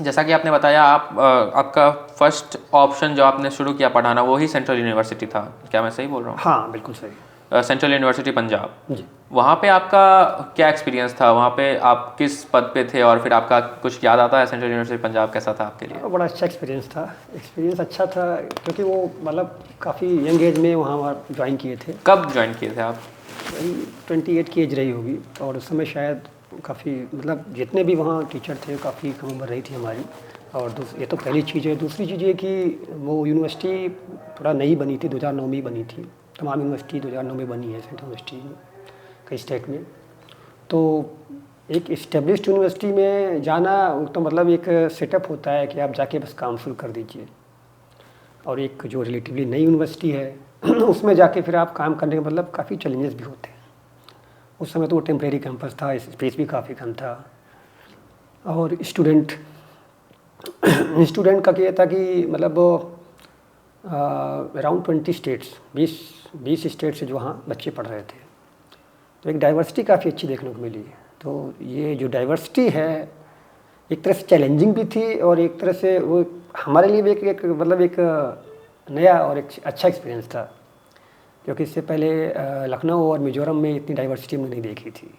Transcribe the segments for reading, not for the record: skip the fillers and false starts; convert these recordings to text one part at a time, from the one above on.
जैसा कि आपने बताया आपका फर्स्ट ऑप्शन जो आपने शुरू किया पढ़ाना वो ही सेंट्रल यूनिवर्सिटी था, क्या मैं सही बोल रहा हूँ? हाँ बिल्कुल सही। Central University Punjab. जी। वहाँ पे आपका क्या एक्सपीरियंस था? वहाँ पे आप किस पद पे थे और फिर आपका कुछ याद आता है सेंट्रल यूनिवर्सिटी पंजाब कैसा था आपके लिए? बड़ा अच्छा एक्सपीरियंस था। एक्सपीरियंस अच्छा था क्योंकि वो मतलब काफ़ी यंग एज में वहाँ ज्वाइन किए थे। कब ज्वाइन किए थे आप? वही 28 की एज रही होगी, और उस समय शायद काफ़ी मतलब जितने भी वहाँ टीचर थे काफ़ी कम उम्र रही थी हमारी। और ये तो पहली चीज़ है। दूसरी चीज़ ये कि वो यूनिवर्सिटी थोड़ा नई बनी थी, 2009 में बनी थी। तमाम यूनिवर्सिटी 2009 में बनी है सेंट्रल यूनिवर्सिटी में कई स्टेट में। तो एक इस्टेब्लिश्ड यूनिवर्सिटी में जाना तो मतलब एक सेटअप होता है कि आप जाके बस काम शुरू कर दीजिए, और एक जो रिलेटिवली नई यूनिवर्सिटी है उसमें जाके फिर आप काम करने का मतलब काफ़ी चैलेंजेस भी होते हैं। उस समय तो वो टेम्परेरी कैंपस था, स्पेस भी काफ़ी कम था, और स्टूडेंट का क्या था कि मतलब अराउंड 20 स्टेट्स, 20 स्टेट से जो वहाँ बच्चे पढ़ रहे थे। तो एक डाइवर्सिटी काफ़ी अच्छी देखने को मिली। तो ये जो डाइवर्सिटी है एक तरह से चैलेंजिंग भी थी, और एक तरह से वो हमारे लिए भी एक मतलब एक नया और एक अच्छा एक्सपीरियंस था, क्योंकि इससे पहले लखनऊ और मिज़ोरम में इतनी डाइवर्सिटी हमने नहीं देखी थी।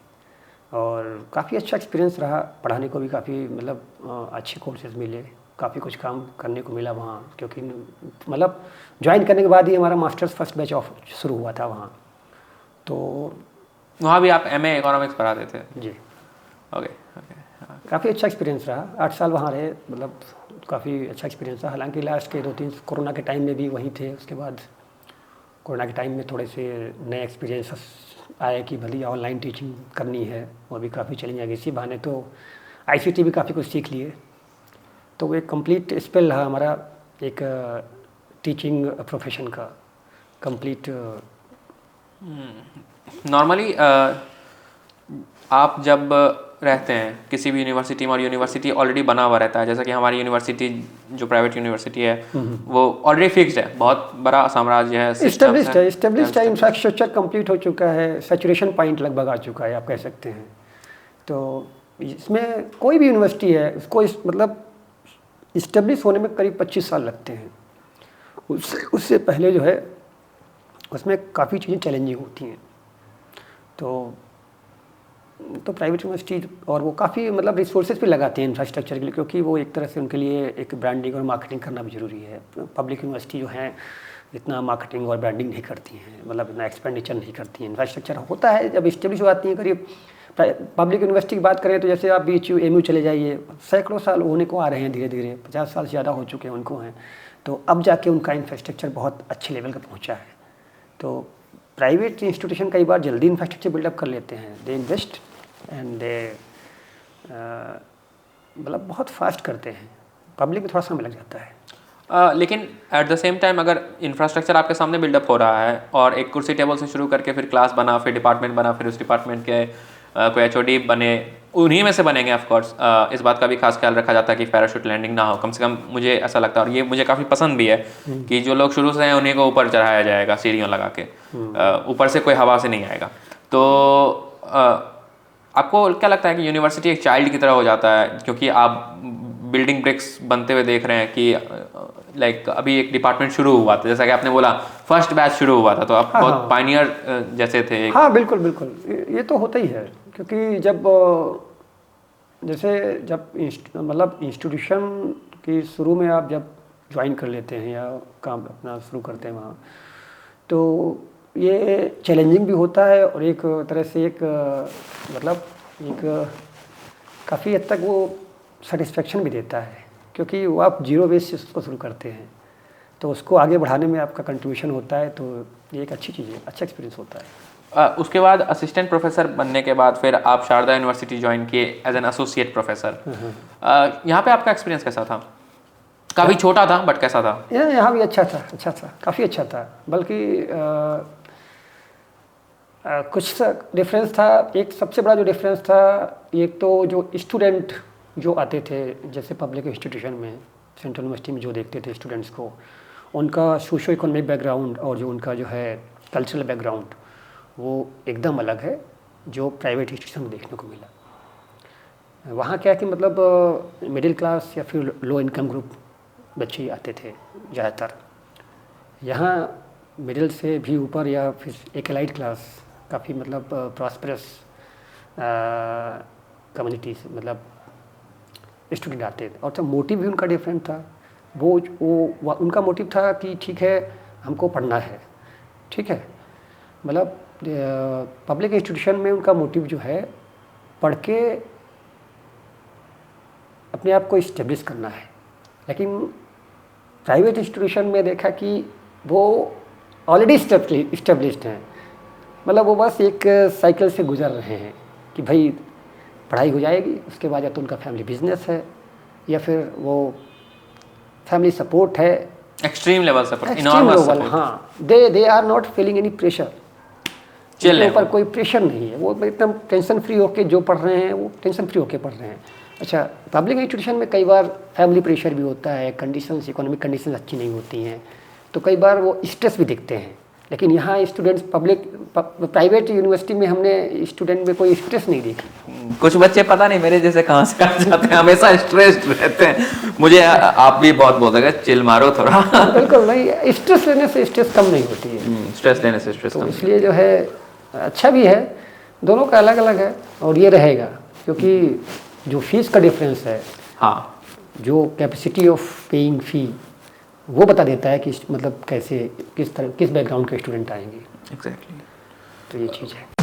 और काफ़ी अच्छा एक्सपीरियंस रहा, पढ़ाने को भी काफ़ी मतलब अच्छे कोर्सेज मिले, काफ़ी कुछ काम करने को मिला वहाँ। क्योंकि मतलब ज्वाइन करने के बाद ही हमारा मास्टर्स फर्स्ट बैच ऑफ शुरू हुआ था वहाँ। तो वहाँ भी आप एमए इकोनॉमिक्स पढ़ाते थे? जी। ओके। काफ़ी अच्छा एक्सपीरियंस रहा, 8 साल वहाँ रहे, मतलब काफ़ी अच्छा एक्सपीरियंस रहा। हालांकि लास्ट के 2-3 कोरोना के टाइम में भी वहीं थे। उसके बाद कोरोना के टाइम में थोड़े से नए एक्सपीरियंस आए कि भले ऑनलाइन टीचिंग करनी है, वो भी काफ़ी चैलेंज आ गई। इसी बहाने तो आईसीटी भी काफ़ी कुछ सीख लिए। तो वो एक कंप्लीट स्पेल रहा हमारा, एक टीचिंग प्रोफेशन का कंप्लीट। नॉर्मली आप जब रहते हैं किसी भी यूनिवर्सिटी में और यूनिवर्सिटी ऑलरेडी बना हुआ रहता है, जैसा कि हमारी यूनिवर्सिटी जो प्राइवेट यूनिवर्सिटी है वो ऑलरेडी फिक्स्ड है, बहुत बड़ा साम्राज्य है, इस्टेब्लिश्ड है, इंफ्रास्ट्रक्चर कंप्लीट हो चुका है, सैचुरेशन पॉइंट लगभग आ चुका है आप कह सकते हैं। तो इसमें कोई भी यूनिवर्सिटी है उसको मतलब इस्टेब्लिश होने में करीब 25 साल लगते हैं। उससे पहले जो है उसमें काफ़ी चीज़ें चैलेंजिंग होती हैं। तो प्राइवेट यूनिवर्सिटी और वो काफ़ी मतलब रिसोर्सेज भी लगाते हैं इंफ्रास्ट्रक्चर के लिए, क्योंकि वो एक तरह से उनके लिए एक ब्रांडिंग और मार्केटिंग करना भी ज़रूरी है। पब्लिक यूनिवर्सिटी जो है इतना मार्केटिंग और ब्रांडिंग नहीं करती हैं, मतलब इतना एक्सपेंडिचर नहीं करती हैं। इंफ्रास्ट्रक्चर होता है जब इस्टेब्लिश हो जाती हैं करीब। पब्लिक यूनिवर्सिटी की बात करें तो जैसे आप BHU MU चले जाइए, सैकड़ों साल होने को आ रहे हैं, धीरे धीरे 50 साल से ज़्यादा हो चुके हैं उनको हैं। तो अब जाके उनका इंफ्रास्ट्रक्चर बहुत अच्छे लेवल का पहुँचा है। तो प्राइवेट इंस्टीट्यूशन कई बार जल्दी इंफ्रास्ट्रक्चर बिल्डअप कर लेते हैं, दे इन्वेस्ट एंड दे मतलब बहुत फास्ट करते हैं। पब्लिक में थोड़ा समय लग जाता है। लेकिन एट द सेम टाइम अगर इंफ्रास्ट्रक्चर आपके सामने बिल्डअप हो रहा है और एक कुर्सी टेबल से शुरू करके फिर क्लास बना, फिर डिपार्टमेंट बना, फिर उस डिपार्टमेंट के कोई HOD बने, उन्हीं में से बनेंगे ऑफकोर्स। इस बात का भी खास ख्याल रखा जाता है कि पैराशूट लैंडिंग ना हो, कम से कम मुझे ऐसा लगता है। और ये मुझे काफ़ी पसंद भी है कि जो लोग शुरू से हैं उन्हीं को ऊपर चढ़ाया जाएगा सीढ़ियों लगा के, ऊपर से कोई हवा से नहीं आएगा। तो आपको क्या लगता है कि यूनिवर्सिटी एक चाइल्ड की तरह हो जाता है, क्योंकि आप बिल्डिंग ब्रिक्स बनते हुए देख रहे हैं कि लाइक अभी एक डिपार्टमेंट शुरू हुआ था, जैसा कि आपने बोला फर्स्ट बैच शुरू हुआ था, तो आप बहुत पायनियर जैसे थे। हाँ बिल्कुल बिल्कुल, ये तो होता ही है। क्योंकि जब मतलब इंस्टीट्यूशन की शुरू में आप जब ज्वाइन कर लेते हैं या काम अपना शुरू करते हैं वहाँ, तो ये चैलेंजिंग भी होता है और एक तरह से एक मतलब एक काफ़ी हद तक वो सेटिस्फेक्शन भी देता है, क्योंकि वो आप जीरो बेस से उसको शुरू करते हैं, तो उसको आगे बढ़ाने में आपका कंट्रीब्यूशन होता है। तो ये एक अच्छी चीज़ है, अच्छा एक्सपीरियंस होता है। उसके बाद असिस्टेंट प्रोफेसर बनने के बाद फिर आप शारदा यूनिवर्सिटी ज्वाइन किए एज एन एसोसिएट प्रोफेसर। यहाँ पे आपका एक्सपीरियंस कैसा था? काफ़ी छोटा था बट कैसा था? यहाँ भी अच्छा था, काफ़ी अच्छा था। बल्कि कुछ डिफरेंस था। एक सबसे बड़ा जो डिफरेंस था, एक तो जो स्टूडेंट जो आते थे जैसे पब्लिक इंस्टीट्यूशन में, सेंट्रल यूनिवर्सिटी में जो देखते थे स्टूडेंट्स को, उनका सोशो इकोनॉमिक बैकग्राउंड और जो उनका जो है कल्चरल बैकग्राउंड वो एकदम अलग है जो प्राइवेट इंस्टीट्यूशन में देखने को मिला। वहाँ क्या है कि मतलब मिडिल क्लास या फिर लो इनकम ग्रुप बच्चे आते थे ज़्यादातर। यहाँ मिडिल से भी ऊपर या फिर एक एलाइट क्लास काफ़ी मतलब प्रॉस्परस कम्युनिटी से मतलब स्टूडेंट आते थे, और तो मोटिव भी उनका डिफरेंट था। वो उनका मोटिव था कि ठीक है हमको पढ़ना है, ठीक है, मतलब पब्लिक इंस्टीट्यूशन में उनका मोटिव जो है पढ़ के अपने आप को इस्टेब्लिश करना है। लेकिन प्राइवेट इंस्टीट्यूशन में देखा कि वो ऑलरेडी इस्टेब्लिश्ड हैं, मतलब वो बस एक साइकिल से गुजर रहे हैं कि भाई पढ़ाई हो जाएगी, उसके बाद या तो उनका फैमिली बिजनेस है या फिर वो फैमिली सपोर्ट है, extreme level support, extreme enormous level. Support. हाँ, they are not feeling any pressure, chill उनके ऊपर है कोई प्रेशर नहीं है, वो एकदम टेंशन फ्री होके जो पढ़ रहे हैं वो टेंशन फ्री होके पढ़ रहे हैं। अच्छा, पब्लिक इंस्टीट्यूशन में कई बार फैमिली प्रेशर भी होता है, कंडीशंस, इकोनॉमिक कंडीशंस अच्छी नहीं होती हैं, तो कई बार वो स्ट्रेस भी दिखते हैं। लेकिन यहाँ स्टूडेंट्स प्राइवेट यूनिवर्सिटी में हमने स्टूडेंट में कोई स्ट्रेस नहीं देखी। कुछ बच्चे पता नहीं मेरे जैसे कहाँ से आ जाते हैं, हमेशा स्ट्रेस्ड रहते हैं। मुझे आप भी बहुत बोलते हैं चिल मारो थोड़ा। बिल्कुल नहीं, स्ट्रेस लेने से स्ट्रेस कम नहीं होती है। स्ट्रेस लेने से स्ट्रेस तो कम। इसलिए जो है अच्छा भी है, दोनों का अलग अलग है और ये रहेगा, क्योंकि जो फीस का डिफरेंस है, हाँ, जो कैपेसिटी ऑफ पेइंग फ़ी वो बता देता है कि मतलब कैसे किस बैकग्राउंड के स्टूडेंट आएंगे। एग्जैक्टली। तो ये चीज़ है।